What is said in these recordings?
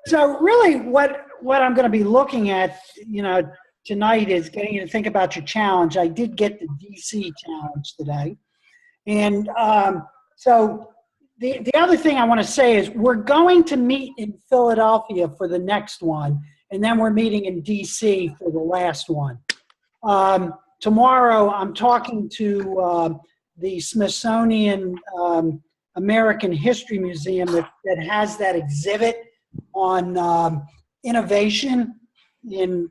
So really what I'm going to be looking at, tonight is getting you to think about your challenge. I did get the DC challenge today. And so the other thing I want to say is we're going to meet in Philadelphia for the next one, and then we're meeting in DC for the last one. Tomorrow I'm talking to the Smithsonian American History Museum that has that exhibit on innovation in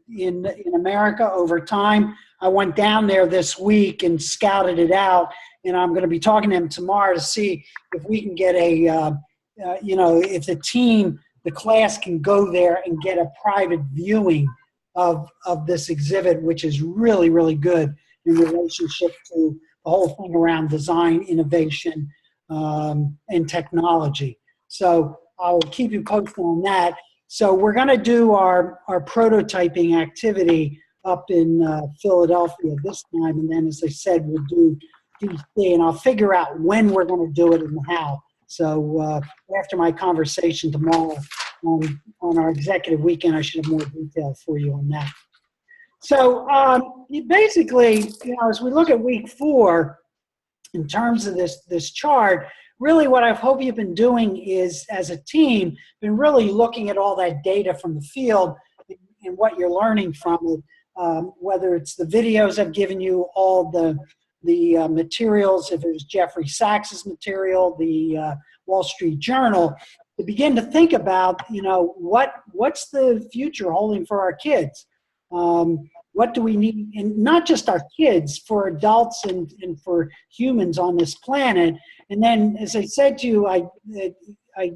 America over time. I went down there this week and scouted it out, and I'm going to be talking to them tomorrow to see if we can get if the class can go there and get a private viewing of this exhibit, which is really, really good in relationship to the whole thing around design, innovation, and technology. So I'll keep you posted on that. So we're going to do our prototyping activity up in Philadelphia this time, and then, as I said, we'll do DC, and I'll figure out when we're going to do it and how. So after my conversation tomorrow on our executive weekend, I should have more detail for you on that. So basically, as we look at week 4, in terms of this chart, really what I hope you've been doing is, as a team, been really looking at all that data from the field and what you're learning from it, whether it's the videos I've given you, all the materials, if it was Jeffrey Sachs's material, the Wall Street Journal, to begin to think about, what's the future holding for our kids? What do we need, and not just our kids, for adults and for humans on this planet. And then, as I said to you, I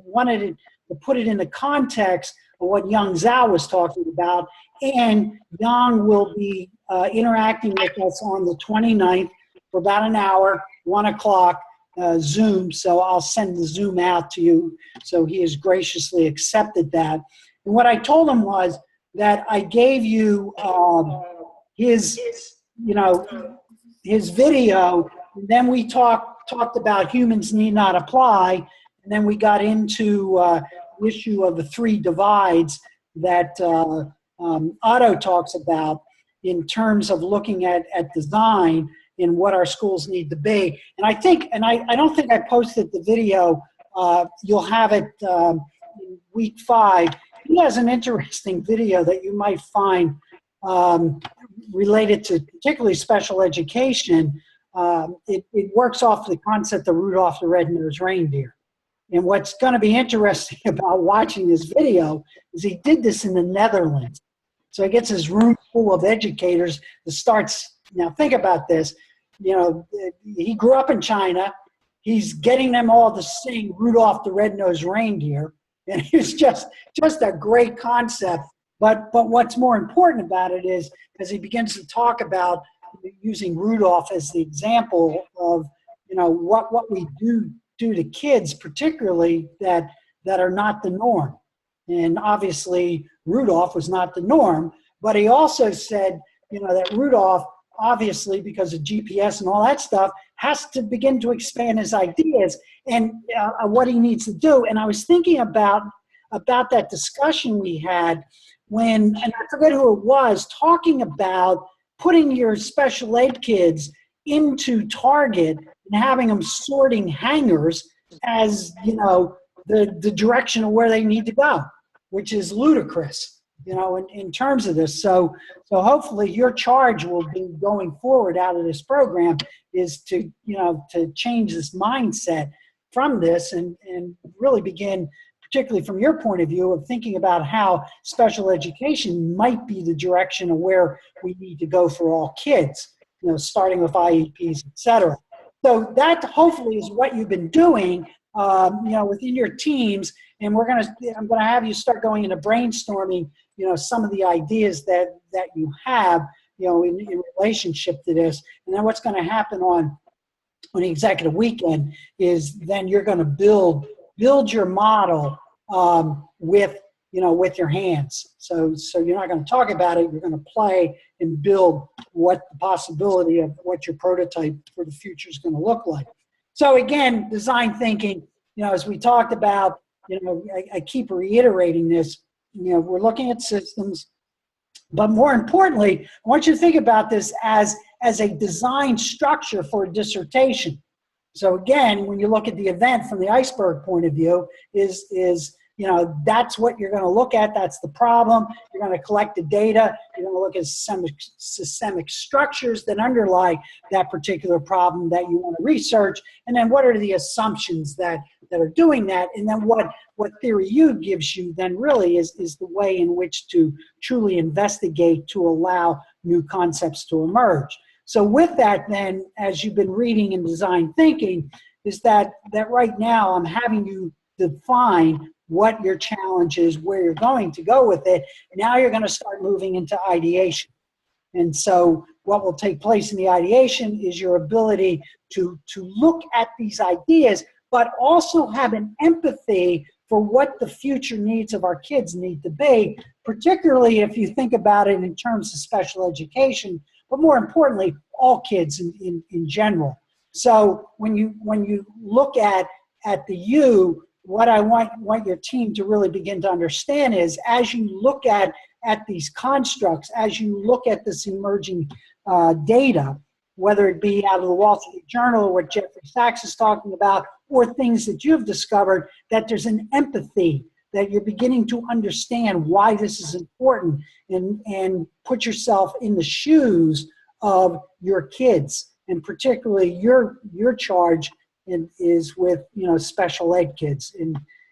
wanted to put it in the context of what Yang Zhao was talking about. And Yang will be interacting with us on the 29th for about an hour, 1 o'clock, Zoom. So I'll send the Zoom out to you. So he has graciously accepted that. And what I told him was that I gave you his video, and then we talked about humans need not apply, and then we got into the issue of the 3 divides that Otto talks about in terms of looking at design and what our schools need to be. And I don't think I posted the video. You'll have it in week 5. He has an interesting video that you might find related to particularly special education. It works off the concept of Rudolph the Red-Nosed Reindeer. And what's going to be interesting about watching this video is he did this in the Netherlands. So he gets his room full of educators that starts, now think about this, he grew up in China. He's getting them all to sing Rudolph the Red-Nosed Reindeer. And it's just a great concept. But what's more important about it is, as he begins to talk about using Rudolph as the example of, what we do to kids, particularly that are not the norm. And obviously, Rudolph was not the norm. But he also said, that Rudolph, obviously, because of GPS and all that stuff, has to begin to expand his ideas and what he needs to do. And I was thinking about that discussion we had when, and I forget who it was, talking about putting your special ed kids into Target and having them sorting hangers as, the direction of where they need to go, which is ludicrous, in terms of this. So hopefully your charge will be going forward out of this program is to change this mindset from this and really begin, particularly from your point of view, of thinking about how special education might be the direction of where we need to go for all kids, starting with IEPs, et cetera. So that hopefully is what you've been doing, within your teams. And I'm going to have you start going into brainstorming, some of the ideas that you have, in relationship to this. And then what's going to happen on the executive weekend is then you're going to build your model with your hands. So you're not going to talk about it. You're going to play and build what the possibility of what your prototype for the future is going to look like. So again, design thinking, as we talked about, I keep reiterating this, we're looking at systems, but more importantly, I want you to think about this as a design structure for a dissertation. So again, when you look at the event from the iceberg point of view, that's what you're going to look at. That's the problem. You're going to collect the data. You're going to look at systemic structures that underlie that particular problem that you want to research. And then what are the assumptions that are doing that? And then what Theory U gives you then really is the way in which to truly investigate to allow new concepts to emerge. So with that then, as you've been reading in design thinking, is that right now I'm having you define what your challenge is, where you're going to go with it. Now you're going to start moving into ideation. And so what will take place in the ideation is your ability to look at these ideas, but also have an empathy for what the future needs of our kids need to be, particularly if you think about it in terms of special education, but more importantly, all kids in general. So when you look at the U, what I want your team to really begin to understand is, as you look at these constructs, as you look at this emerging data, whether it be out of the Wall Street Journal or what Jeffrey Sachs is talking about, or things that you've discovered, that there's an empathy, that you're beginning to understand why this is important, and put yourself in the shoes of your kids, and particularly your charge is with special ed kids.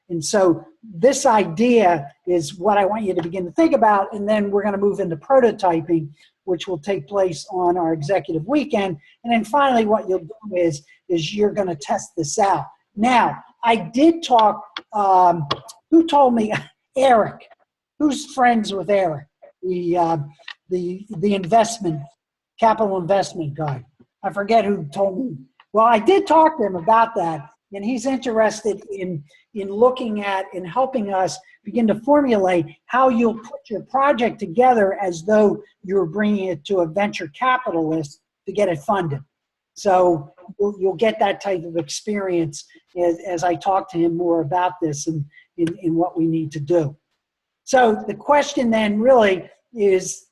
And so this idea is what I want you to begin to think about, and then we're going to move into prototyping, which will take place on our executive weekend. And then finally what you'll do is you're going to test this out. Now, I did talk, who told me? Eric. Who's friends with Eric? The capital investment guy. I forget who told me. Well, I did talk to him about that, and he's interested in looking at and helping us begin to formulate how you'll put your project together as though you're bringing it to a venture capitalist to get it funded. So you'll get that type of experience as I talk to him more about this and in what we need to do. So the question then really is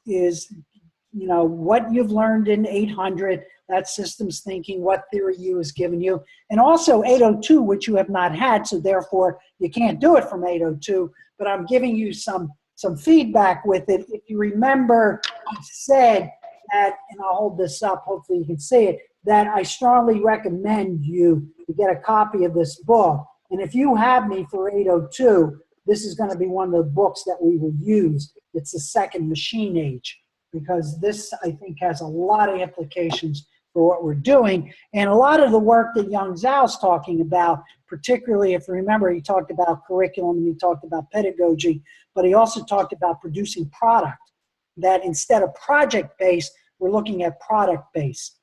what you've learned in 800, that's systems thinking, what Theory U has given you, and also 802, which you have not had, so therefore you can't do it from 802, but I'm giving you some feedback with it. If you remember, I said that, and I'll hold this up, hopefully you can see it, that I strongly recommend you to get a copy of this book. And if you have me for 802, this is going to be one of the books that we will use. It's the second machine age, because this, I think, has a lot of implications for what we're doing. And a lot of the work that Young Zhao's talking about, particularly if you remember, he talked about curriculum and he talked about pedagogy, but he also talked about producing product, that instead of project-based, we're looking at product-based.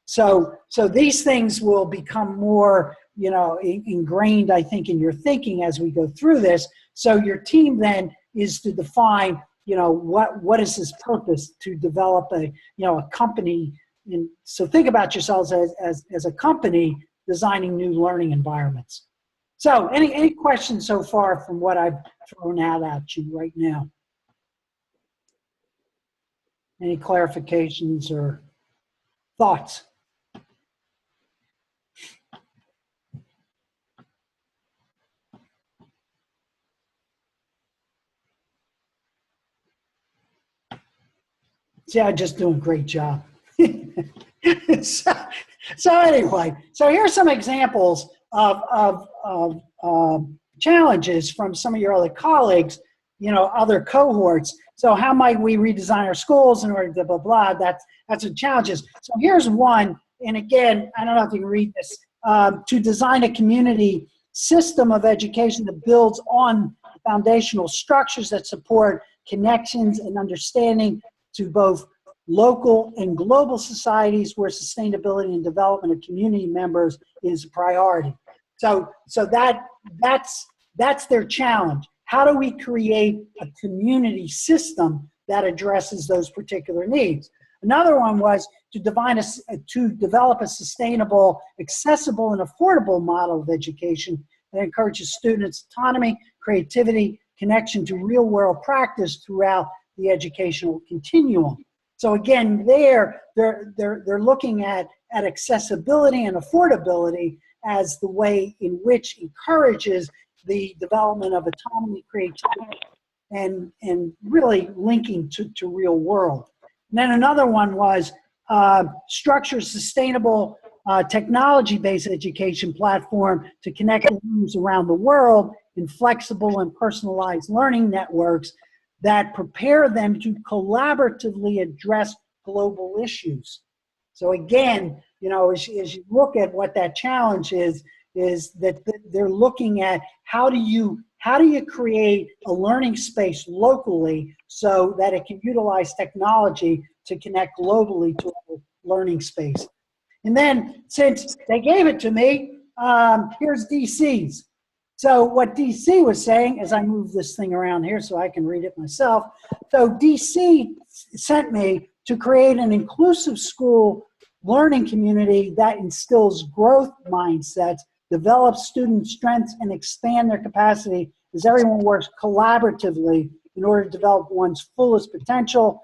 So these things will become more, ingrained, I think, in your thinking as we go through this. So your team then is to define, what is his purpose to develop a company. And so think about yourselves as a company designing new learning environments. So any questions so far from what I've thrown out at you right now? Any clarifications or thoughts? See, I'm just doing a great job. so anyway, so here's some examples of challenges from some of your other colleagues, other cohorts. So how might we redesign our schools in order to blah, blah, blah. That's the challenges. So here's one, and again, I don't know if you can read this, to design a community system of education that builds on foundational structures that support connections and understanding to both local and global societies where sustainability and development of community members is a priority. So that's their challenge. How do we create a community system that addresses those particular needs? Another one was to develop a sustainable, accessible, and affordable model of education that encourages students' autonomy, creativity, connection to real-world practice throughout the educational continuum. So again, they're looking at accessibility and affordability as the way in which encourages the development of autonomy, creativity, and really linking to real world. And then another one was structure sustainable technology-based education platform to connect learners around the world in flexible and personalized learning networks that prepare them to collaboratively address global issues. So again, you know, as you look at what that challenge is that they're looking at how do you create a learning space locally so that it can utilize technology to connect globally to a learning space. And then since they gave it to me, here's DC's. So what DC was saying, as I move this thing around here so I can read it myself, so DC sent me to create an inclusive school learning community that instills growth mindsets, develops student strengths, and expand their capacity as everyone works collaboratively in order to develop one's fullest potential,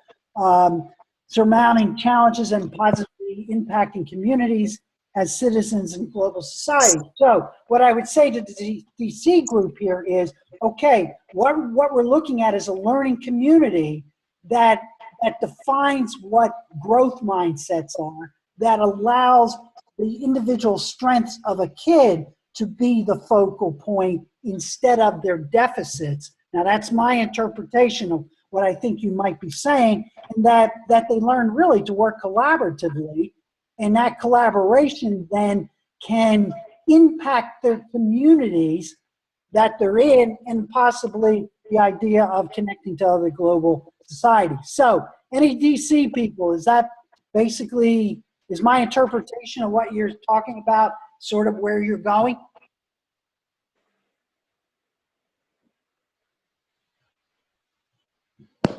surmounting challenges and positively impacting communities as citizens in global society. So what I would say to the DC group here is, okay, what we're looking at is a learning community that defines what growth mindsets are, that allows the individual strengths of a kid to be the focal point instead of their deficits. Now that's my interpretation of what I think you might be saying, and that they learn really to work collaboratively, and that collaboration then can impact their communities that they're in, and possibly the idea of connecting to other global societies. So any DC people, is that basically, is my interpretation of what you're talking about sort of where you're going?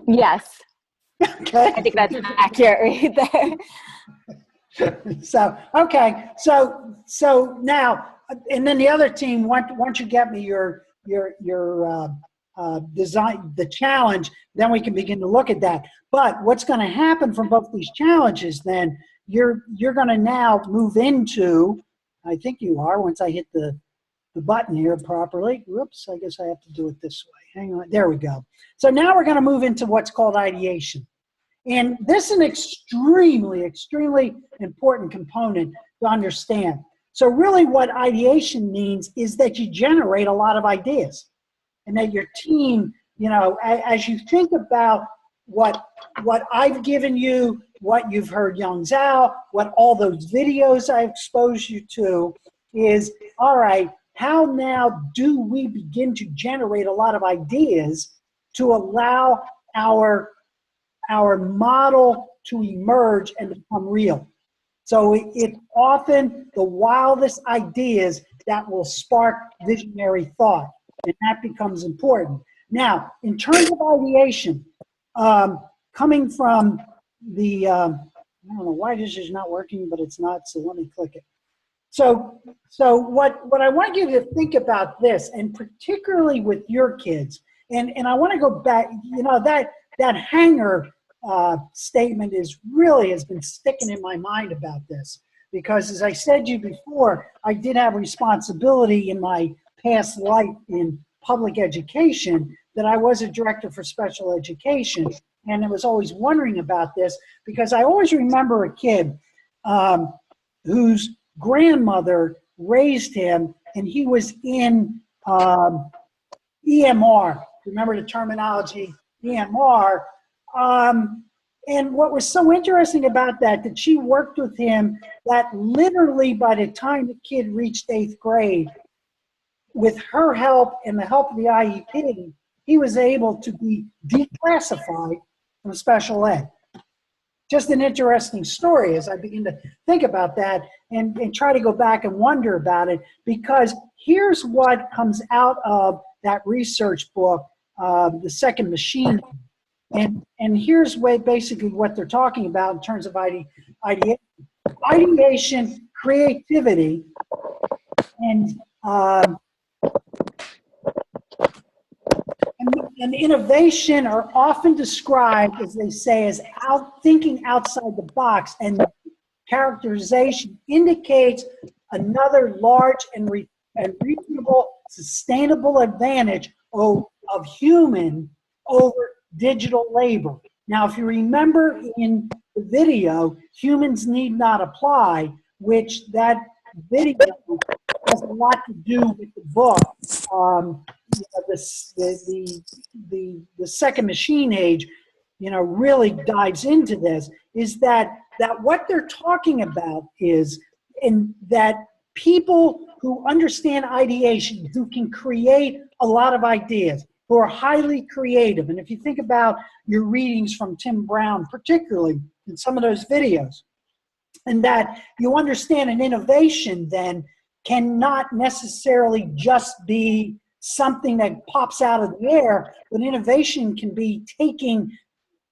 Yes. Okay. I think that's accurate right there. So, okay. So now, and then the other team, once you get me your design, the challenge, then we can begin to look at that. But what's going to happen from both these challenges, then you're going to now move into, I think you are, once I hit the button here properly. Whoops, I guess I have to do it this way. Hang on, there we go. So now we're going to move into what's called ideation. And this is an extremely, extremely important component to understand. So really what ideation means is that you generate a lot of ideas, and that your team, you know, as you think about what I've given you, what you've heard Young Zhao, what all those videos I exposed you to, is, all right, how now do we begin to generate a lot of ideas to allow our model to emerge and become real? So it's often the wildest ideas that will spark visionary thought, and that becomes important. Now, in terms of ideation, coming from the, I don't know why this is not working, but it's not, so let me click it. So what I want you to think about this, and particularly with your kids, and I want to go back, you know, that hanger statement has been sticking in my mind about this, because as I said to you before, I did have responsibility in my past life in public education, that I was a director for special education, and I was always wondering about this, because I always remember a kid whose grandmother raised him, and he was in EMR. Remember the terminology, EMR. And what was so interesting about that she worked with him, that literally by the time the kid reached 8th grade, with her help and the help of the IEP, he was able to be declassified from special ed. Just an interesting story as I begin to think about that and try to go back and wonder about it, because here's what comes out of that research book, The Second Machine. And here's basically what they're talking about in terms of ideation, creativity, and And innovation are often described, as they say, as thinking outside the box, and characterization indicates another large and reasonable, sustainable advantage of human over digital labor. Now, if you remember in the video, Humans Need Not Apply, which that video has a lot to do with the book, the second machine age, really dives into this, is that what they're talking about is that people who understand ideation, who can create a lot of ideas, who are highly creative. And if you think about your readings from Tim Brown, particularly in some of those videos, and that you understand an innovation then cannot necessarily just be something that pops out of the air, but innovation can be taking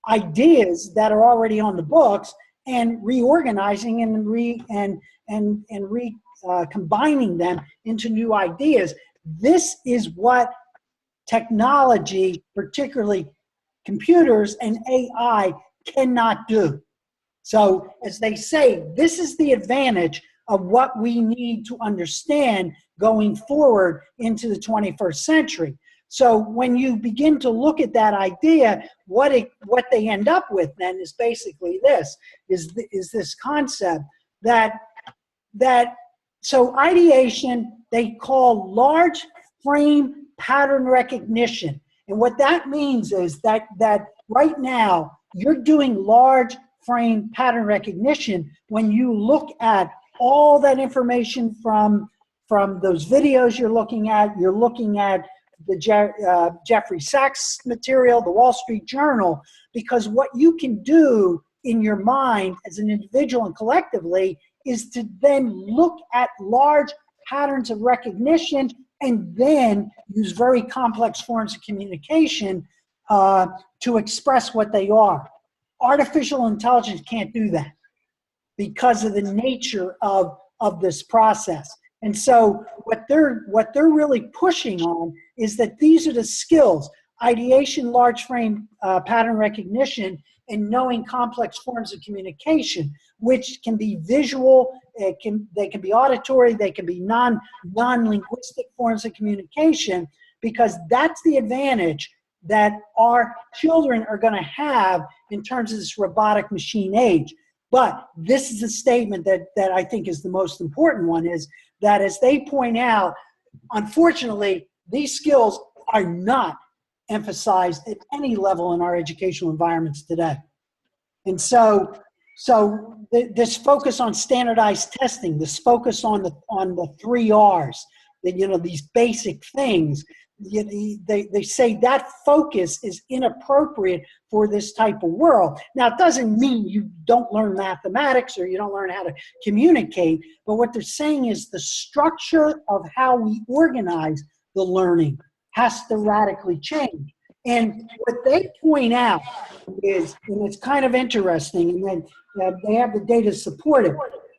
ideas that are already on the books and reorganizing and combining them into new ideas. This is what technology, particularly computers and AI, cannot do. So as they say, this is the advantage of what we need to understand going forward into the 21st century. So when you begin to look at that idea, what they end up with then is basically this, is this concept so ideation, they call large frame pattern recognition. And what that means is that right now, you're doing large frame pattern recognition when you look at all that information from those videos you're looking at the Jeffrey Sachs material, the Wall Street Journal, because what you can do in your mind as an individual and collectively is to then look at large patterns of recognition and then use very complex forms of communication to express what they are. Artificial intelligence can't do that because of the nature of this process. And so what they're really pushing on is that these are the skills: ideation, large frame pattern recognition, and knowing complex forms of communication, which can be visual, they can be auditory, they can be non-linguistic forms of communication, because that's the advantage that our children are going to have in terms of this robotic machine age. But this is a statement that I think is the most important one, is that, as they point out, unfortunately, these skills are not emphasized at any level in our educational environments today. And so this focus on standardized testing, this focus on the 3 R's, these basic things, they say that focus is inappropriate for this type of world. Now, it doesn't mean you don't learn mathematics or you don't learn how to communicate, but what they're saying is the structure of how we organize the learning has to radically change. And what they point out is, and it's kind of interesting, and then they have the data to support it,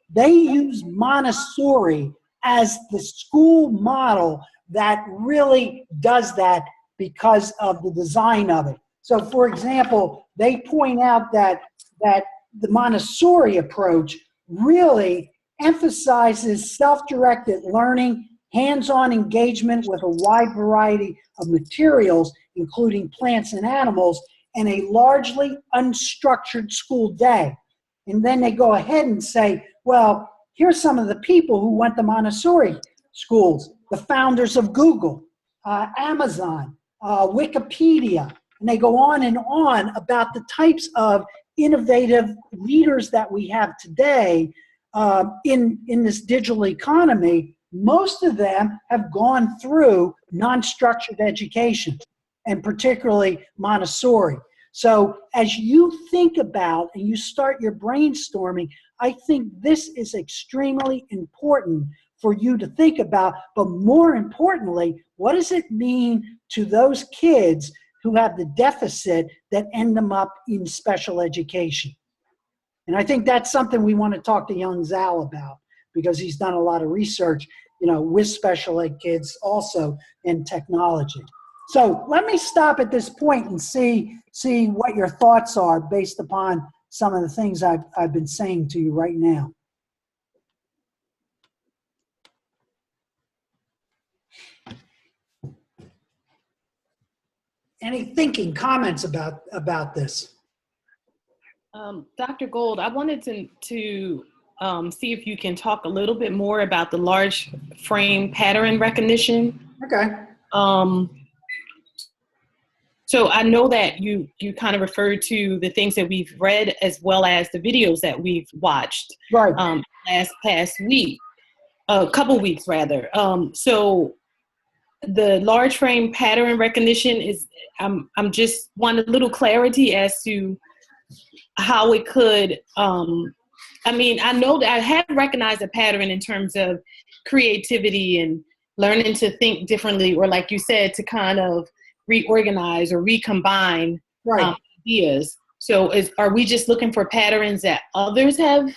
they use Montessori as the school model that really does that because of the design of it. So, for example, they point out that the Montessori approach really emphasizes self-directed learning, hands-on engagement with a wide variety of materials, including plants and animals, and a largely unstructured school day. And then they go ahead and say, well, here's some of the people who went to Montessori schools: the founders of Google, Amazon, Wikipedia, and they go on and on about the types of innovative leaders that we have today in this digital economy. Most of them have gone through non-structured education, and particularly Montessori. So as you think about and you start your brainstorming, I think this is extremely important for you to think about. But more importantly, what does it mean to those kids who have the deficit that end them up in special education? And I think that's something we want to talk to young Zal about, because he's done a lot of research with special ed kids also in technology. So let me stop at this point and see what your thoughts are based upon some of the things I've been saying to you right now. Any thinking, comments about this? Dr. Gold, I wanted to see if you can talk a little bit more about the large frame pattern recognition. Okay. So I know that you kind of referred to the things that we've read as well as the videos that we've watched Right. past week, a couple weeks rather. So the large frame pattern recognition is, I'm just want a little clarity as to how it could, I mean, I know that I have recognized a pattern in terms of creativity and learning to think differently, or like you said, to kind of reorganize or recombine Right. ideas. So are we just looking for patterns that others have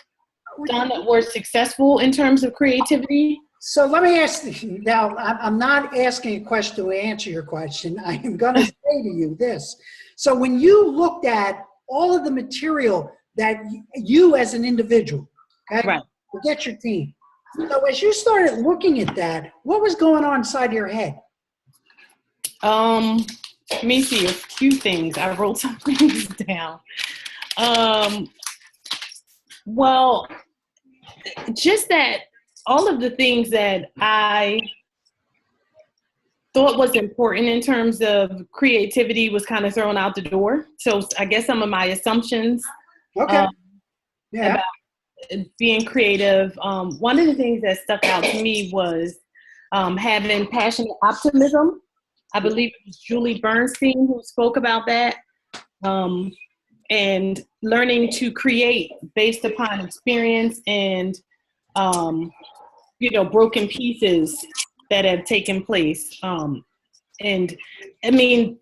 done that were successful in terms of creativity? So let me ask you, now I'm not asking a question to answer your question. I am going to say to you this. So when you looked at all of the material that you as an individual, okay, Right. forget your team. So as you started looking at that, what was going on inside your head? Let me see a few things. I wrote some things down. Well, just that all of the things that I thought was important in terms of creativity was kind of thrown out the door. So I guess some of my assumptions Okay. Yeah. about being creative. One of the things that stuck out to me was having passionate optimism. I believe it was Julie Bernstein who spoke about that. And learning to create based upon experience and, broken pieces that have taken place. And I mean,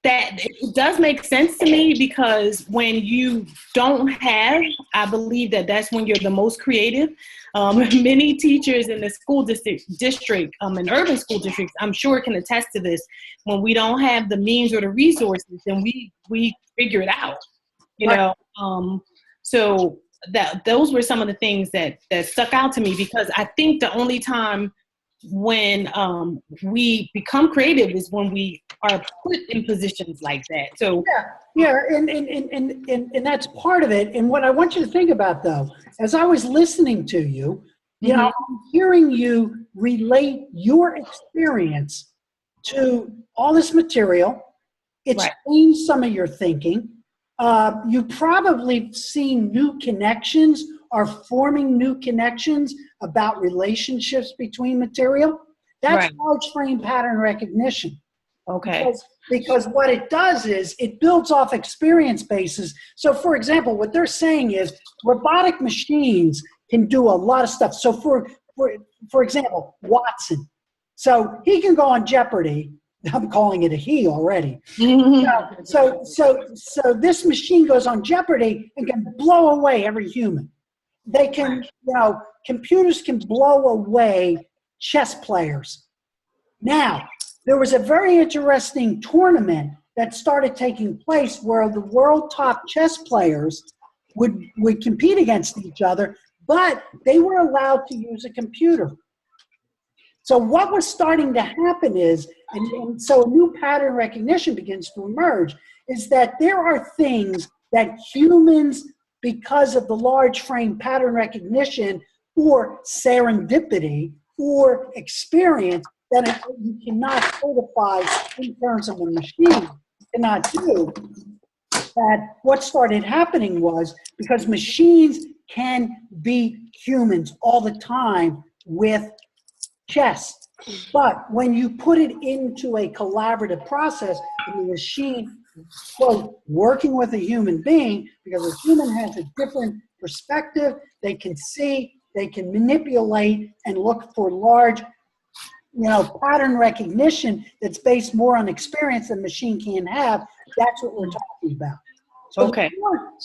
that it does make sense to me, because when you don't have, I believe that's when you're the most creative. Many teachers in the school district, in urban school districts, I'm sure can attest to this. When we don't have the means or the resources, then we figure it out, So those were some of the things that stuck out to me, because I think the only time when we become creative is when we are put in positions like that. So and that's part of it. And what I want you to think about, though, as I was listening to you, I'm hearing you relate your experience to all this material. It's changed some of your thinking. You've probably seen new connections, are forming new connections about relationships between material. That's large frame pattern recognition. Okay. Because what it does is it builds off experience bases. So for example, what they're saying is robotic machines can do a lot of stuff. So for example, Watson. So he can go on Jeopardy. I'm calling it a he already. So this machine goes on Jeopardy and can blow away every human. They can, computers can blow away chess players. Now, there was a very interesting tournament that started taking place where the world top chess players would compete against each other, but they were allowed to use a computer. So what was starting to happen is, and so a new pattern recognition begins to emerge, is that there are things that humans, because of the large frame pattern recognition or serendipity or experience, that you cannot codify in terms of a machine, cannot do. That what started happening was, because machines can beat humans all the time with chess, but when you put it into a collaborative process, the machine, quote, working with a human being, because a human has a different perspective, they can see, they can manipulate and look for large, pattern recognition that's based more on experience than machine can have. That's what we're talking about. So okay.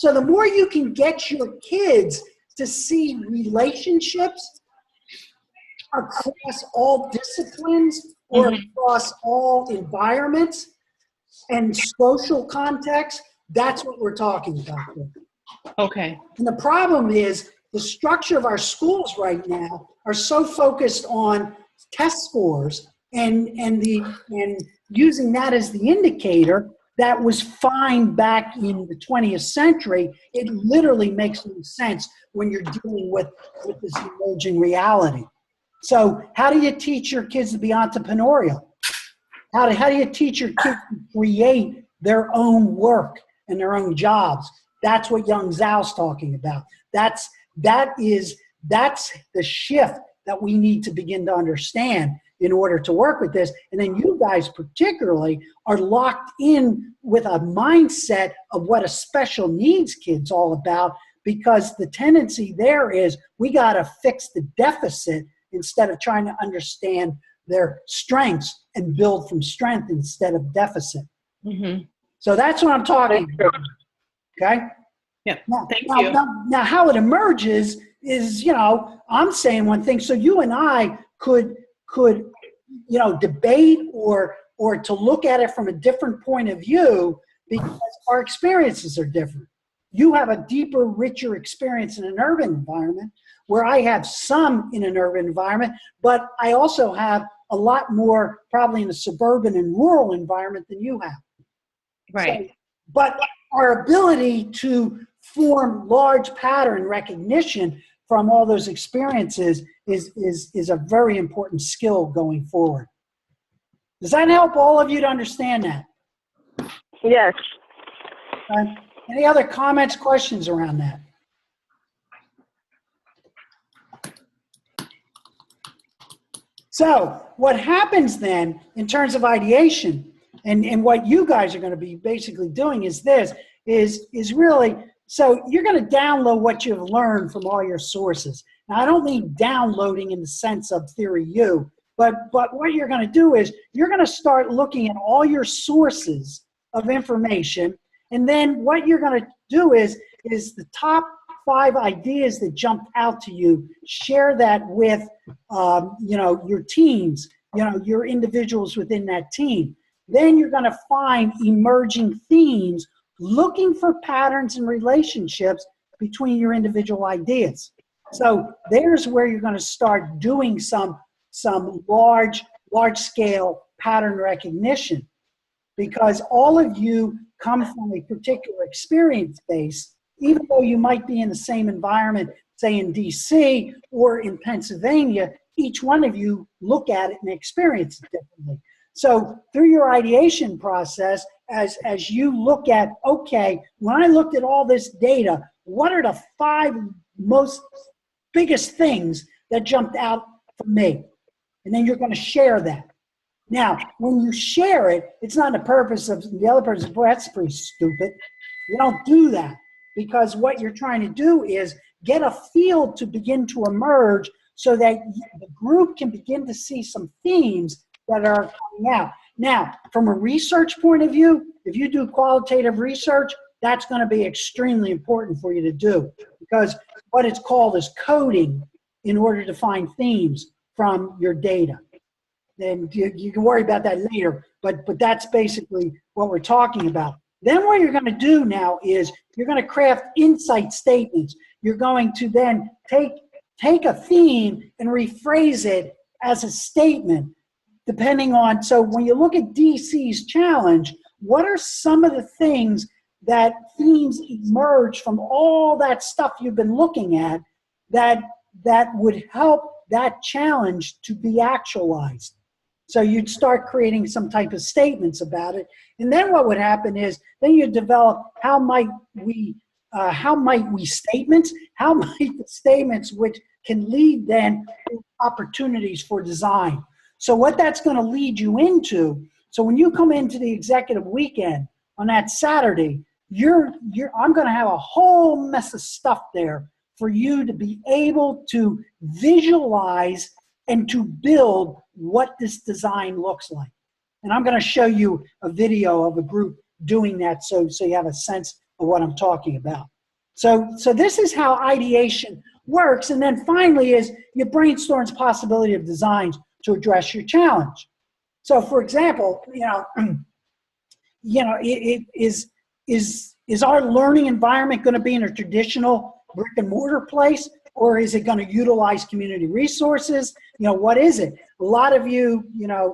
The more you can get your kids to see relationships across all disciplines or across all environments and social contexts, that's what we're talking about here. Okay. And the problem is the structure of our schools right now are so focused on test scores and using that as the indicator that was fine back in the 20th century. It literally makes no sense when you're dealing with this emerging reality. So how do you teach your kids to be entrepreneurial? How do you teach your kids to create their own work and their own jobs? That's what Young Zhao's talking about. That's the shift that we need to begin to understand in order to work with this. And then you guys particularly are locked in with a mindset of what a special needs kid's all about, because the tendency there is we got to fix the deficit instead of trying to understand their strengths and build from strength instead of deficit. Mm-hmm. So that's what I'm talking about. Okay? Yeah. Now, Thank you. Now, how it emerges is, I'm saying one thing. So you and I could debate or to look at it from a different point of view because our experiences are different. You have a deeper, richer experience in an urban environment where I have some in an urban environment, but I also have a lot more probably in a suburban and rural environment than you have. Right. So, but our ability to form large pattern recognition from all those experiences is a very important skill going forward. Does that help all of you to understand that? Yes. Any other comments, questions around that? So what happens then in terms of ideation and what you guys are going to be basically doing is this, is really, so you're going to download what you've learned from all your sources. Now, I don't mean downloading in the sense of theory U, but what you're going to do is you're going to start looking at all your sources of information, and then what you're going to do is the top 5 ideas that jumped out to you, share that with your teams, your individuals within that team. Then you're going to find emerging themes, looking for patterns and relationships between your individual ideas. So there's where you're going to start doing some large scale pattern recognition, because all of you come from a particular experience base, even though you might be in the same environment, say in DC or in Pennsylvania. Each one of you look at it and experience it differently. So through your ideation process, as you look at, okay, when I looked at all this data, what are the 5 most biggest things that jumped out for me? And then you're going to share that. Now, when you share it, it's not the purpose of the other person, boy, that's pretty stupid. You don't do that, because what you're trying to do is get a field to begin to emerge so that the group can begin to see some themes that are coming out. Now, from a research point of view, if you do qualitative research, that's going to be extremely important for you to do, because what it's called is coding in order to find themes from your data. Then you can worry about that later, but that's basically what we're talking about. Then what you're going to do now is you're going to craft insight statements. You're going to then take a theme and rephrase it as a statement, depending on, so when you look at DC's challenge, what are some of the things that themes emerge from all that stuff you've been looking at that would help that challenge to be actualized? So you'd start creating some type of statements about it. And then what would happen is then you develop how might the statements which can lead then to opportunities for design. So what that's going to lead you into, so when you come into the executive weekend on that Saturday, I'm going to have a whole mess of stuff there for you to be able to visualize and to build what this design looks like. And I'm going to show you a video of a group doing that so you have a sense of what I'm talking about. So this is how ideation works. And then finally is you brainstorm possibility of designs to address your challenge. So for example, is our learning environment going to be in a traditional brick and mortar place, or is it going to utilize community resources? What is it? A lot of you,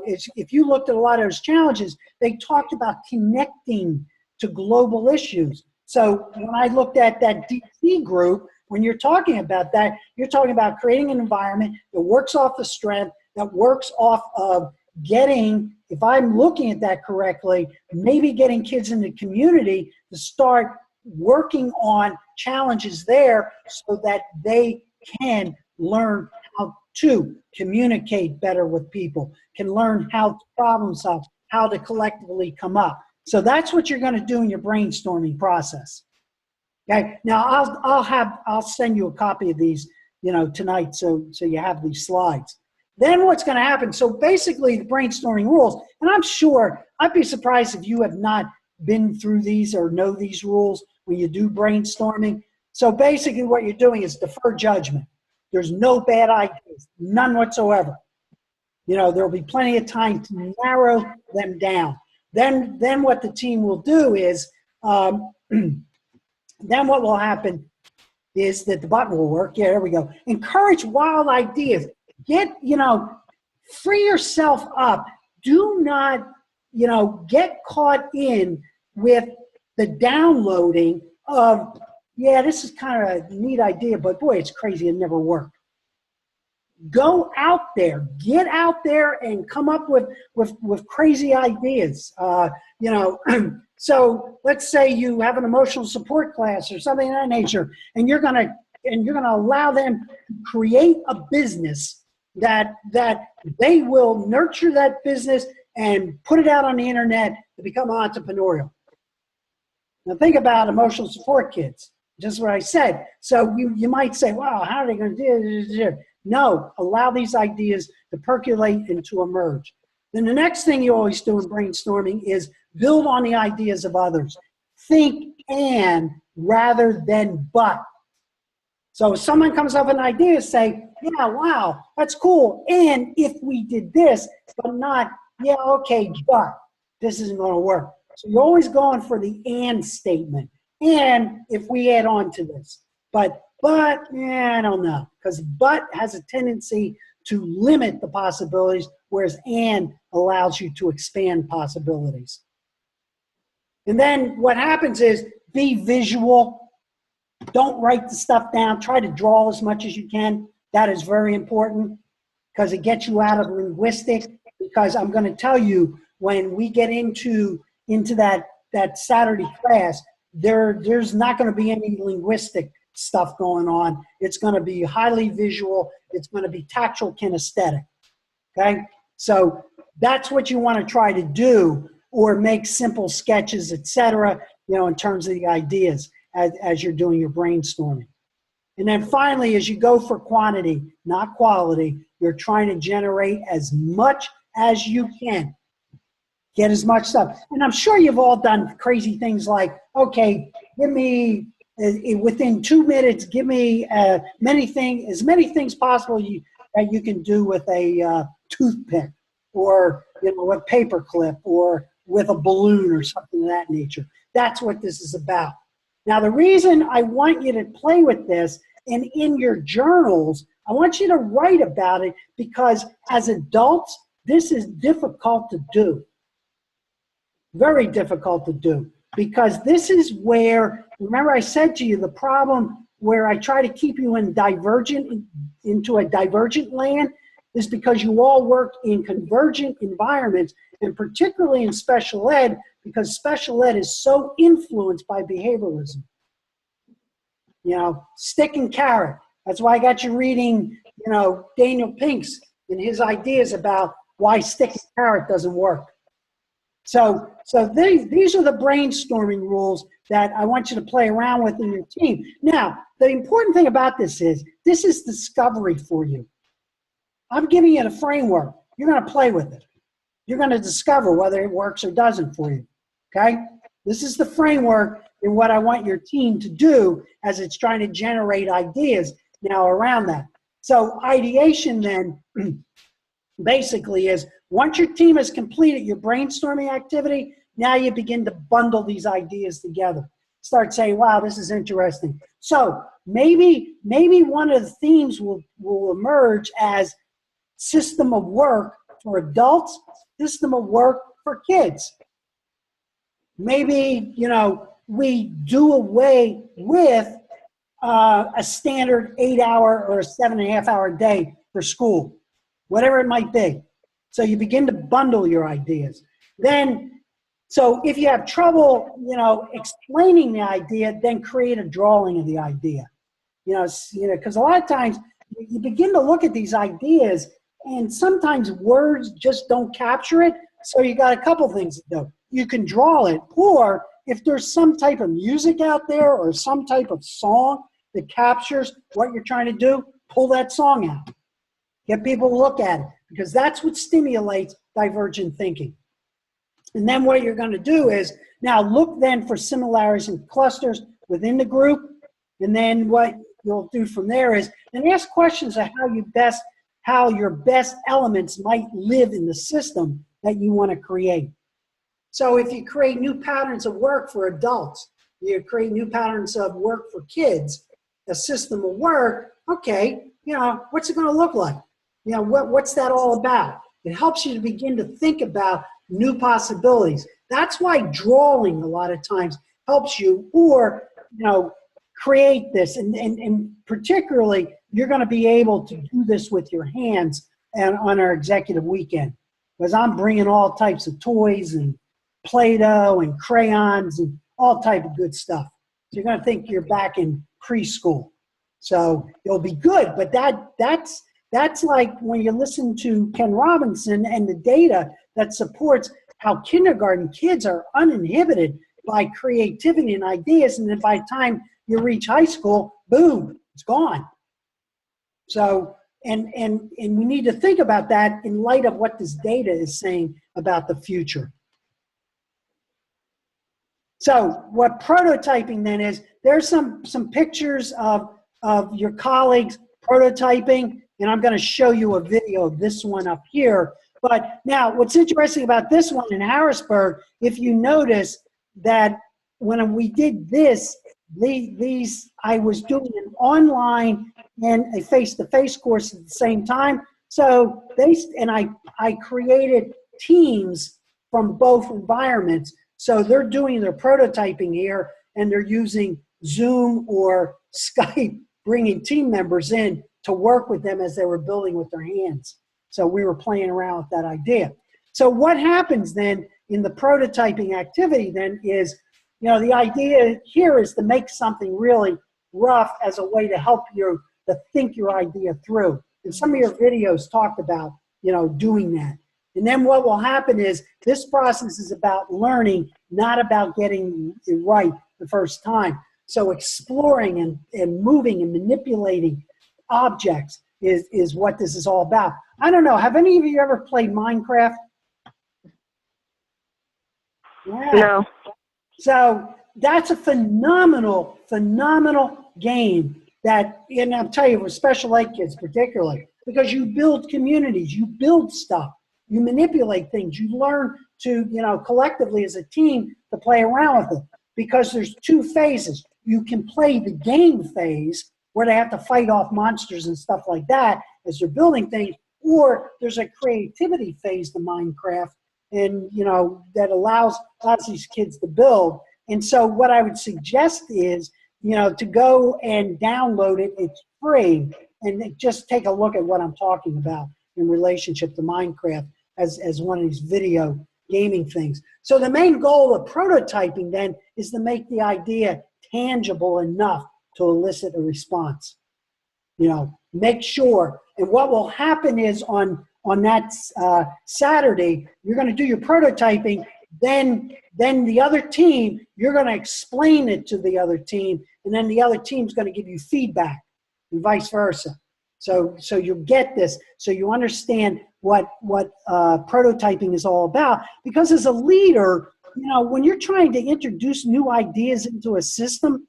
if you looked at a lot of those challenges, they talked about connecting to global issues. So when I looked at that DC group, when you're talking about that, you're talking about creating an environment that works off the strength, that works off of getting, if I'm looking at that correctly, maybe getting kids in the community to start working on challenges there so that they can learn how to communicate better with people, can learn how to problem solve, how to collectively come up. So that's what you're going to do in your brainstorming process. Okay. Now I'll send you a copy of these, tonight, so you have these slides. Then what's going to happen? So basically, the brainstorming rules, and I'm sure I'd be surprised if you have not been through these or know these rules when you do brainstorming. So basically, what you're doing is defer judgment. There's no bad ideas, none whatsoever. There'll be plenty of time to narrow them down. Then what the team will do is, then what will happen is that the button will work. Yeah, there we go. Encourage wild ideas. Free yourself up. Do not, get caught in with the downloading of, yeah, this is kind of a neat idea, but boy, it's crazy. It never worked. Go out there, get out there and come up with crazy ideas. So let's say you have an emotional support class or something of that nature, and you're gonna allow them to create a business that they will nurture that business and put it out on the internet to become entrepreneurial. Now think about emotional support kids, just what I said. So you might say, wow, how are they going to do it? No, allow these ideas to percolate and to emerge. Then the next thing you always do in brainstorming is build on the ideas of others. Think and rather than but. So if someone comes up with an idea, say, yeah, wow, that's cool. And if we did this, but not, yeah, okay, but this isn't going to work. So you're always going for the and statement. And if we add on to this, but yeah, I don't know, because but has a tendency to limit the possibilities, whereas and allows you to expand possibilities. And then what happens is be visual. Don't write the stuff down. Try to draw as much as you can. That is very important because it gets you out of linguistics. Because I'm going to tell you, when we get into that Saturday class, there's not going to be any linguistic stuff going on. It's going to be highly visual. It's going to be tactile kinesthetic. Okay? So that's what you want to try to do, or make simple sketches, etc., in terms of the ideas as you're doing your brainstorming. And then finally, as you go for quantity, not quality, you're trying to generate as much as you can. Get as much stuff. And I'm sure you've all done crazy things like, okay, give me, within 2 minutes, give me as many things possible that you can do with a toothpick, or with paper clip, or with a balloon or something of that nature. That's what this is about. Now, the reason I want you to play with this, and in your journals, I want you to write about it, because as adults, this is difficult to do. Very difficult to do, because this is where, remember I said to you, the problem where I try to keep you into a divergent land is because you all work in convergent environments, and particularly in special ed, because special ed is so influenced by behavioralism. Stick and carrot. That's why I got you reading, Daniel Pink's and his ideas about why stick and carrot doesn't work. So these are the brainstorming rules that I want you to play around with in your team. Now, the important thing about this is discovery for you. I'm giving you the framework. You're going to play with it. You're going to discover whether it works or doesn't for you, okay? This is the framework and what I want your team to do as it's trying to generate ideas now around that. So ideation then basically is once your team has completed your brainstorming activity, now you begin to bundle these ideas together. Start saying, wow, this is interesting. So maybe one of the themes will emerge as system of work for adults, system of work for kids. Maybe, we do away with a standard 8-hour or a 7.5-hour day for school, whatever it might be. So you begin to bundle your ideas. Then, so if you have trouble, explaining the idea, then create a drawing of the idea. Because a lot of times you begin to look at these ideas and sometimes words just don't capture it. So you got a couple things to do. You can draw it, or if there's some type of music out there or some type of song that captures what you're trying to do, pull that song out. Get people to look at it, because that's what stimulates divergent thinking. And then what you're going to do is now look then for similarities and clusters within the group. And then what you'll do from there is then ask questions of how your best elements might live in the system that you want to create. So if you create new patterns of work for adults, you create new patterns of work for kids, a system of work, okay, what's it going to look like? What's that all about? It helps you to begin to think about new possibilities. That's why drawing a lot of times helps you, or, create this. And particularly, you're going to be able to do this with your hands and on our executive weekend, because I'm bringing all types of toys and Play-Doh and crayons and all type of good stuff. So you're going to think you're back in preschool. So it'll be good, but that's like when you listen to Ken Robinson and the data that supports how kindergarten kids are uninhibited by creativity and ideas, and then by the time you reach high school, boom, it's gone. So, and we need to think about that in light of what this data is saying about the future. So what prototyping then is, there's some pictures of your colleagues prototyping, and I'm going to show you a video of this one up here. But now what's interesting about this one in Harrisburg, if you notice that when we did this, I was doing an online and a face-to-face course at the same time. So I created teams from both environments. So they're doing their prototyping here, and they're using Zoom or Skype, bringing team members in to work with them as they were building with their hands. So we were playing around with that idea. So what happens then in the prototyping activity then is, the idea here is to make something really rough as a way to help you to think your idea through. And some of your videos talked about, doing that. And then what will happen is this process is about learning, not about getting it right the first time. So exploring and moving and manipulating objects is what this is all about. I don't know, have any of you ever played Minecraft? Yeah. No. So that's a phenomenal game that, and I'll tell you, for special ed kids particularly, because you build communities, you build stuff, you manipulate things, you learn to, collectively as a team to play around with it, because there's two phases. You can play the game phase where they have to fight off monsters and stuff like that as they're building things, or there's a creativity phase to Minecraft, and that allows these kids to build. And so what I would suggest is, to go and download it. It's free, and just take a look at what I'm talking about in relationship to Minecraft as one of these video gaming things. So the main goal of prototyping then is to make the idea tangible enough to elicit a response. Make sure. And what will happen is on that Saturday, you're going to do your prototyping. Then the other team, you're going to explain it to the other team, and then the other team's going to give you feedback, and vice versa. So you get this, so you understand what prototyping is all about. Because as a leader, when you're trying to introduce new ideas into a system,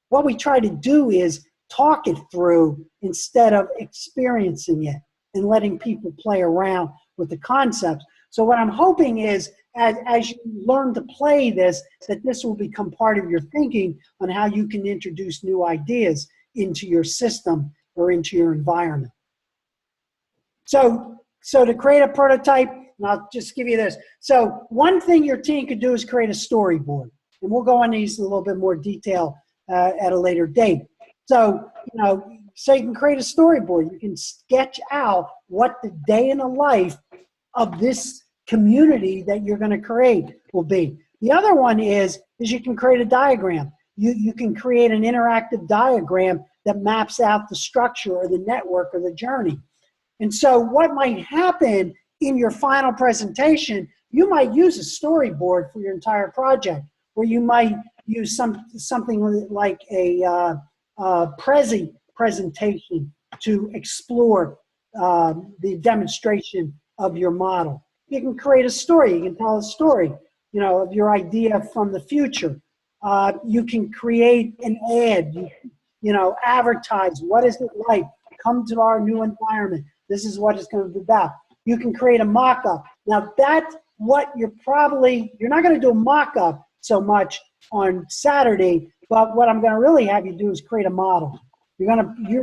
what we try to do is talk it through instead of experiencing it and letting people play around with the concepts. So what I'm hoping is, as you learn to play this, that this will become part of your thinking on how you can introduce new ideas into your system or into your environment. So to create a prototype, and I'll just give you this. So one thing your team could do is create a storyboard. And we'll go into these in a little bit more detail at a later date. So, so you can create a storyboard. You can sketch out what the day in the life of this community that you're going to create will be. The other one is you can create a diagram. You can create an interactive diagram that maps out the structure or the network or the journey. And so what might happen in your final presentation, you might use a storyboard for your entire project, or you might use something like a Prezi presentation to explore the demonstration of your model. You can create a story. You can tell a story, of your idea from the future. You can create an ad. Advertise. What is it like? Come to our new environment. This is what it's going to be about. You can create a mock-up. Now that's what you're not going to do a mock-up so much on Saturday, but what I'm going to really have you do is create a model. You're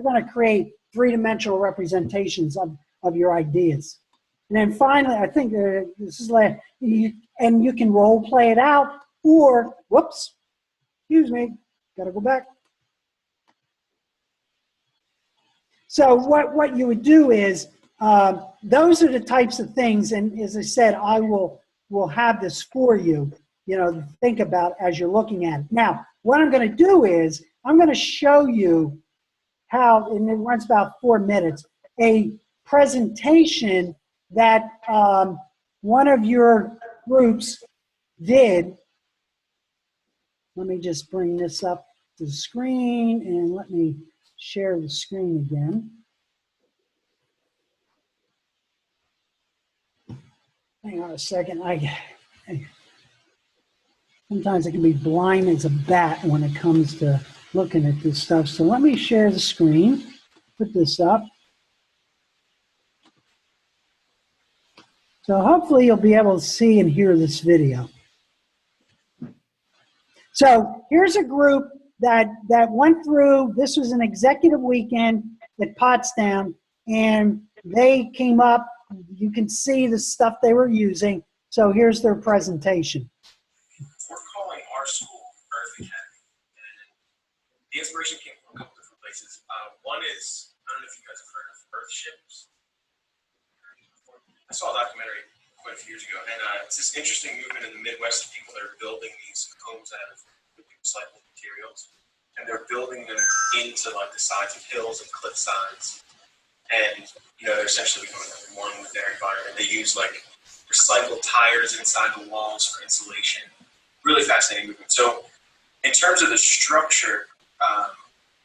going to create three-dimensional representations of your ideas. And then finally, I think this is like, and you can role play it out, or, whoops, excuse me, got to go back. So what you would do is, those are the types of things, and as I said, I will have this for you, to think about as you're looking at it. Now, what I'm going to do is, I'm going to show you how, and it runs about 4 minutes, a presentation that one of your groups did. Let me just bring this up to the screen, and let me share the screen again. Hang on a second. Sometimes I can be blind as a bat when it comes to looking at this stuff. So let me share the screen, put this up. So hopefully you'll be able to see and hear this video. So here's a group that went through, this was an executive weekend at Potsdam, and they came up, you can see the stuff they were using. So here's their presentation. We're calling our school Earth Academy. And the inspiration came from a couple different places. One is, I don't know if you guys have heard of Earthships. I saw a documentary quite a few years ago, and it's this interesting movement in the Midwest of people that are building these homes out of recycled materials, and they're building them into like the sides of hills and cliff sides, and they're essentially becoming one with their environment. They use like recycled tires inside the walls for insulation. Really fascinating movement. So in terms of the structure,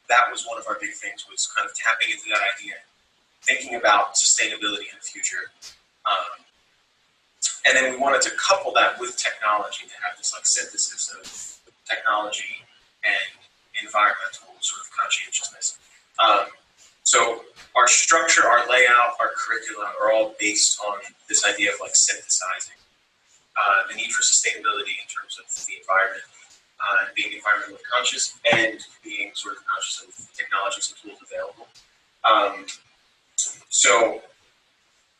that was one of our big things, was kind of tapping into that idea, thinking about sustainability in the future. And then we wanted to couple that with technology to have this like synthesis of technology and environmental sort of conscientiousness. So our structure, our layout, our curricula are all based on this idea of like synthesizing the need for sustainability in terms of the environment, being environmentally conscious, and being sort of conscious of technologies and tools available. So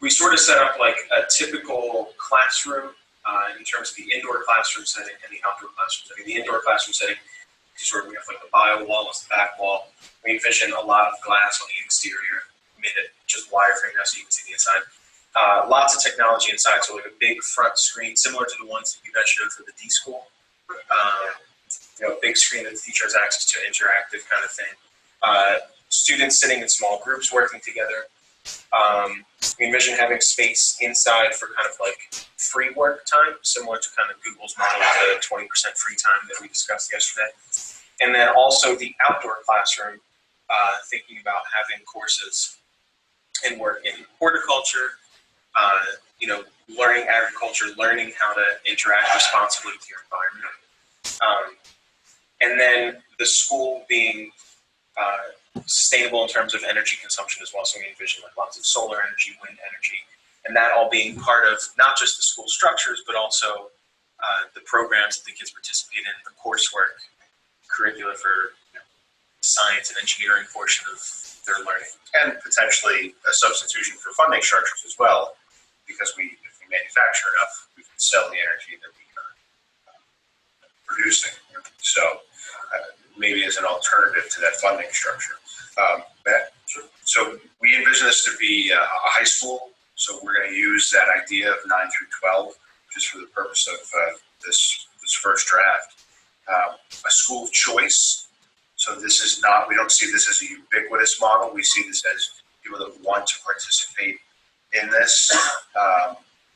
we sort of set up like a typical classroom in terms of the indoor classroom setting and the outdoor classroom setting. The indoor classroom setting, we have like the bio wall as the back wall. We envision a lot of glass on the exterior, made it just wireframe now so you can see the inside. Lots of technology inside, so like a big front screen, similar to the ones that you guys showed for the D school. Big screen that the teacher has access to, interactive kind of thing. Students sitting in small groups working together. We envision having space inside for kind of like free work time, similar to kind of Google's model of the 20% free time that we discussed yesterday. And then also the outdoor classroom, thinking about having courses and work in horticulture, learning agriculture, learning how to interact responsibly with your environment. And then the school being sustainable in terms of energy consumption as well. So we envision like lots of solar energy, wind energy, and that all being part of not just the school structures, but also the programs that the kids participate in, the coursework, curricula for the science and engineering portion of their learning. And potentially a substitution for funding structures as well, because if we manufacture enough, we can sell the energy that we are producing. So maybe as an alternative to that funding structure. So we envision this to be a high school. So we're going to use that idea of 9 through 12 just for the purpose of this first draft. A school of choice. So this is not, we don't see this as a ubiquitous model. We see this as people that want to participate in this.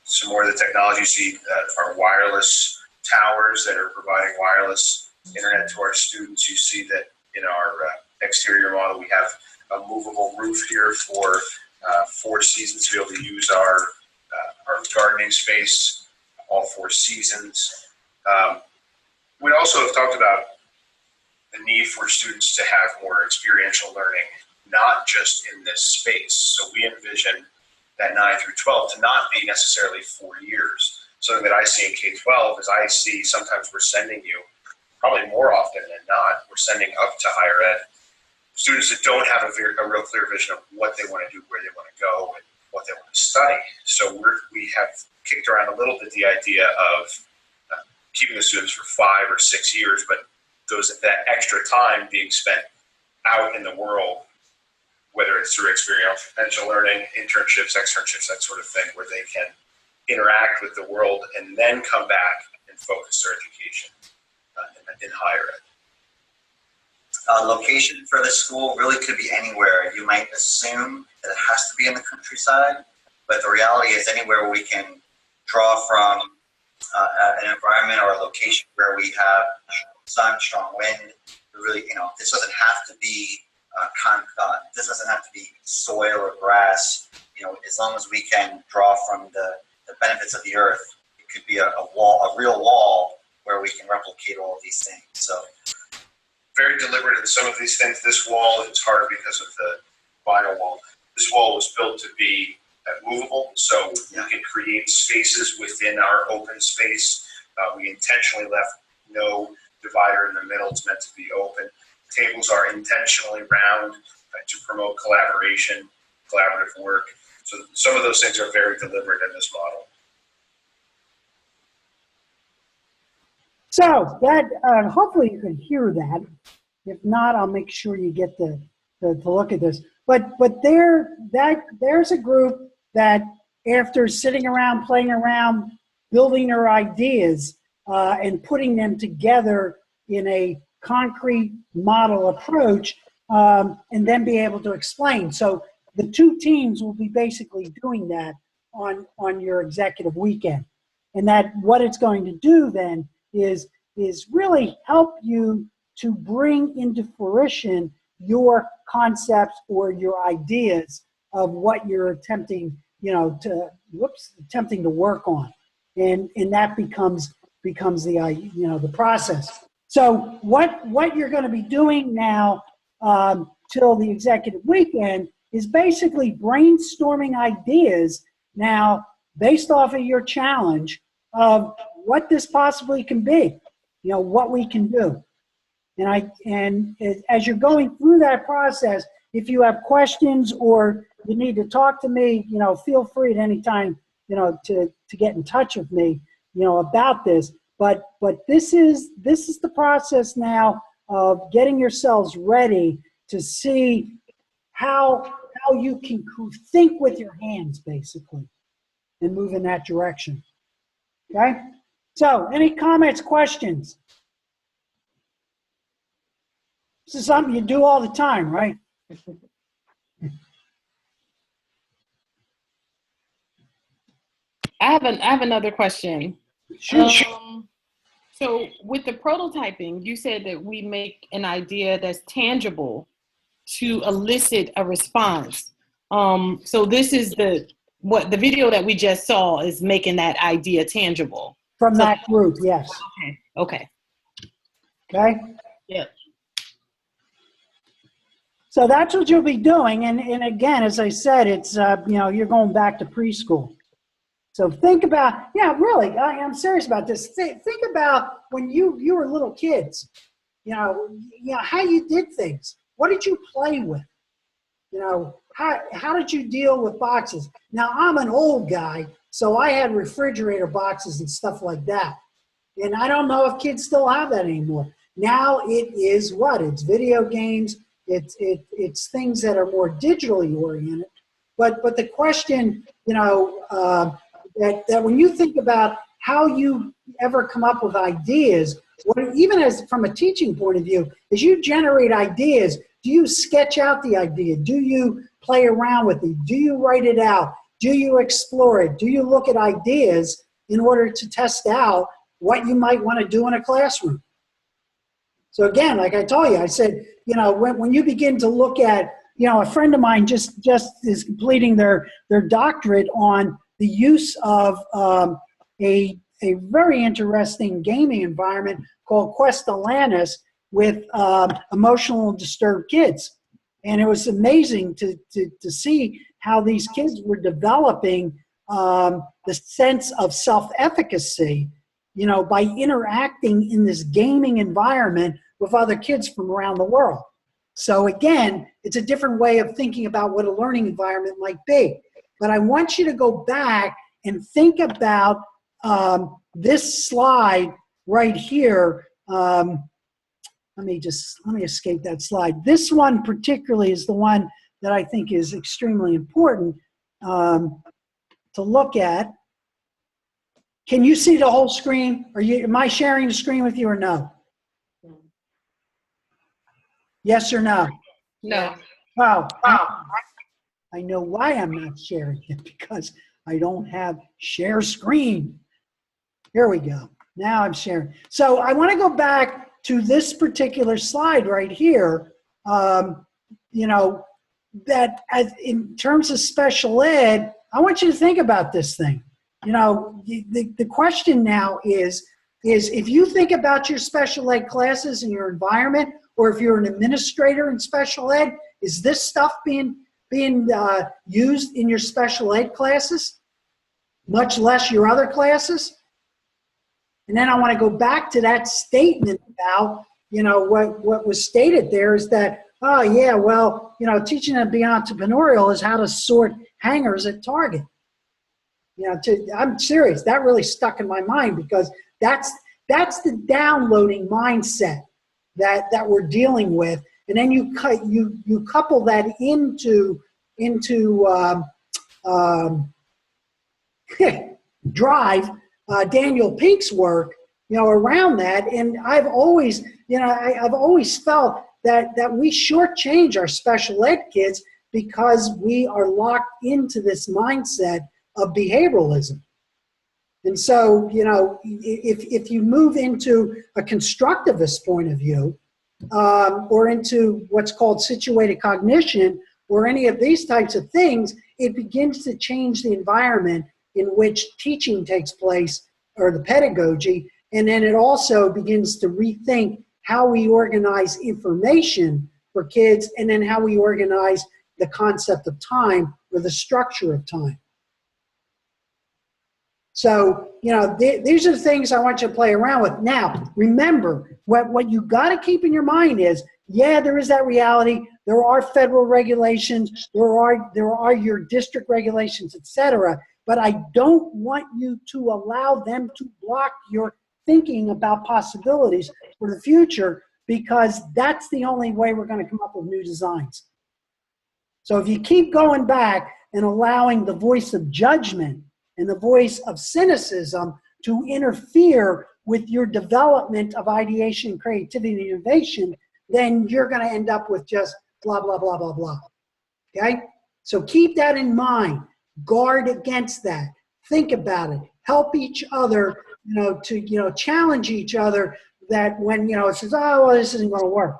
Some more of the technology you see are wireless towers that are providing wireless internet to our students. You see that in our exterior model, we have a movable roof here for 4 seasons to be able to use our gardening space, all 4 seasons. We also have talked about the need for students to have more experiential learning, not just in this space. So we envision that 9 through 12 to not be necessarily 4 years. Something that I see in K-12 is I see sometimes we're sending you, probably more often than not, we're sending up to higher ed students that don't have a real clear vision of what they want to do, where they want to go, and what they want to study. So we have kicked around a little bit the idea of keeping the students for 5 or 6 years, but that extra time being spent out in the world, whether it's through experiential learning, internships, externships, that sort of thing, where they can interact with the world and then come back and focus their education in higher ed. Location for the school really could be anywhere. You might assume that it has to be in the countryside, but the reality is anywhere where we can draw from an environment or a location where we have sun, strong wind. Really, this doesn't have to be this doesn't have to be soil or grass. As long as we can draw from the benefits of the earth, it could be a real wall where we can replicate all of these things. So. Very deliberate in some of these things. This wall, it's hard because of the vinyl wall. This wall was built to be movable, so we can create spaces within our open space. We intentionally left no divider in the middle. It's meant to be open. Tables are intentionally round to promote collaboration, collaborative work. So some of those things are very deliberate in this model. So that hopefully you can hear that. If not, I'll make sure you get to look at this. But there's a group that after sitting around, playing around, building their ideas and putting them together in a concrete model approach, and then be able to explain. So the 2 teams will be basically doing that on your executive weekend, and that what it's going to do then is really help you to bring into fruition your concepts or your ideas of what you're attempting, attempting to work on, and that becomes the process. So what you're going to be doing now till the executive weekend is basically brainstorming ideas now based off of your challenge of what this possibly can be, what we can do. And as you're going through that process, if you have questions or you need to talk to me, feel free at any time, to get in touch with me, about this. But this is the process now of getting yourselves ready to see how you can think with your hands, basically, and move in that direction. Okay? So, any comments, questions? This is something you do all the time, right? I have another question. Sure. So with the prototyping, you said that we make an idea that's tangible to elicit a response. So this is what the video that we just saw is making that idea tangible. From that group, yes. Okay. Okay? Yep. So that's what you'll be doing. And again, as I said, it's, you're going back to preschool. So think about, really, I'm serious about this. Think about when you were little kids, how you did things. What did you play with? How did you deal with boxes? Now, I'm an old guy, so I had refrigerator boxes and stuff like that. And I don't know if kids still have that anymore. Now it is what? It's video games. It's things that are more digitally oriented. But the question, that when you think about how you ever come up with ideas, even as from a teaching point of view, as you generate ideas, do you sketch out the idea? Do you play around with it? Do you write it out? Do you explore it? Do you look at ideas in order to test out what you might want to do in a classroom? So again, like I told you, I said, when you begin to look at, a friend of mine just is completing their doctorate on the use of a very interesting gaming environment called Quest Atlantis with emotional disturbed kids. And it was amazing to see how these kids were developing the sense of self-efficacy, by interacting in this gaming environment with other kids from around the world. So again, it's a different way of thinking about what a learning environment might be. But I want you to go back and think about this slide right here. Let me escape that slide. This one particularly is the one that I think is extremely important to look at. Can you see the whole screen? Am I sharing the screen with you or no? Yes or no? No. Oh, I know why I'm not sharing it, because I don't have share screen. Here we go. Now I'm sharing. So I want to go back to this particular slide right here. That in terms of special ed, I want you to think about this thing. The question now is if you think about your special ed classes and your environment, or if you're an administrator in special ed, is this stuff being used in your special ed classes, much less your other classes? And then I want to go back to that statement about, what was stated there is that, teaching them to be entrepreneurial is how to sort hangers at Target. I'm serious. That really stuck in my mind, because that's the downloading mindset that we're dealing with. And then you couple that into Drive, Daniel Pink's work, around that. And I've always, I've always felt that we shortchange our special ed kids because we are locked into this mindset of behavioralism. And so, if you move into a constructivist point of view, or into what's called situated cognition, or any of these types of things, it begins to change the environment in which teaching takes place, or the pedagogy, and then it also begins to rethink how we organize information for kids, and then how we organize the concept of time, or the structure of time. So, these are the things I want you to play around with. Now, remember, what you got to keep in your mind is, there is that reality. There are federal regulations. There are your district regulations, etc. But I don't want you to allow them to block your thinking about possibilities for the future, because that's the only way we're going to come up with new designs. So if you keep going back and allowing the voice of judgment and the voice of cynicism to interfere with your development of ideation, creativity, and innovation, then you're going to end up with just blah, blah, blah, blah, blah. Okay? So keep that in mind. Guard against that. Think about it. Help each other, to, challenge each other, that when, it says, oh, well, this isn't going to work.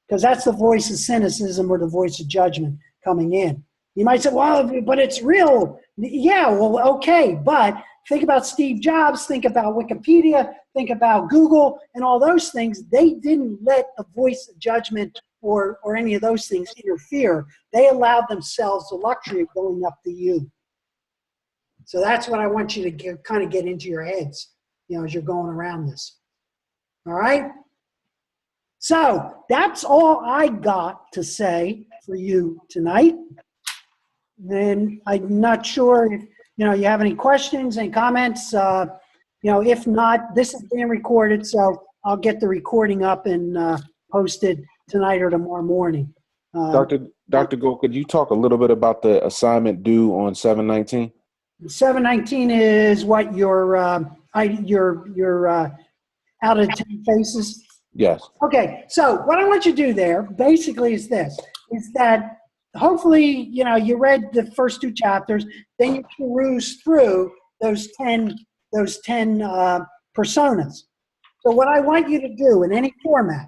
Because that's the voice of cynicism or the voice of judgment coming in. You might say, well, but it's real. Yeah, well, okay, but think about Steve Jobs, think about Wikipedia, think about Google, and all those things. They didn't let the voice of judgment or any of those things interfere. They allowed themselves the luxury of going up to you. So that's what I want you to kind of get into your heads, as you're going around this. All right? So that's all I got to say for you tonight. And I'm not sure if you have any questions and comments. If not, this is being recorded, so I'll get the recording up and posted tonight or tomorrow morning. Dr. Gold, could you talk a little bit about the assignment due on 7/19? 7/19 is what your out of 10 faces. Yes. Okay, so what I want you to do there basically is this: is that hopefully you read the first 2 chapters, then you peruse through those 10 personas. So what I want you to do in any format,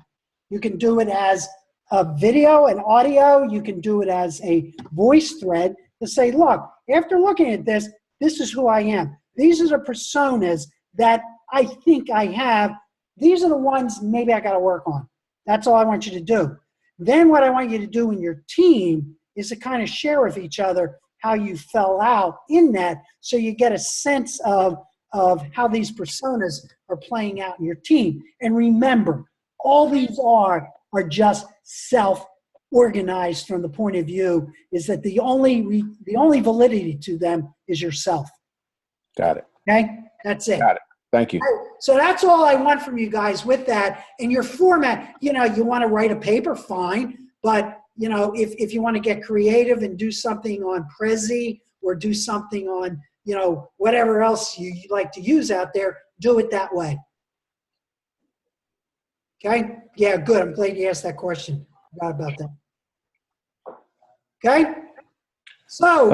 you can do it as a video and audio, you can do it as a voice thread to say, look, after looking at this, this is who I am. These are the personas that I think I have. These are the ones maybe I got to work on. That's all I want you to do. Then what I want you to do in your team is to kind of share with each other how you fell out in that, so you get a sense of how these personas are playing out in your team. And remember, all these are just self-organized from the point of view is that the only validity to them is yourself. Got it. Okay? That's it. Got it. Thank you. So that's all I want from you guys with that. In your format, you want to write a paper, fine. But, if you want to get creative and do something on Prezi or do something on, whatever else you like to use out there, do it that way. Okay? Yeah, good. I'm glad you asked that question. Forgot about that. Okay? So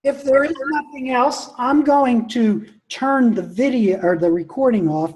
if there is nothing else, I'm going to turn the video or the recording off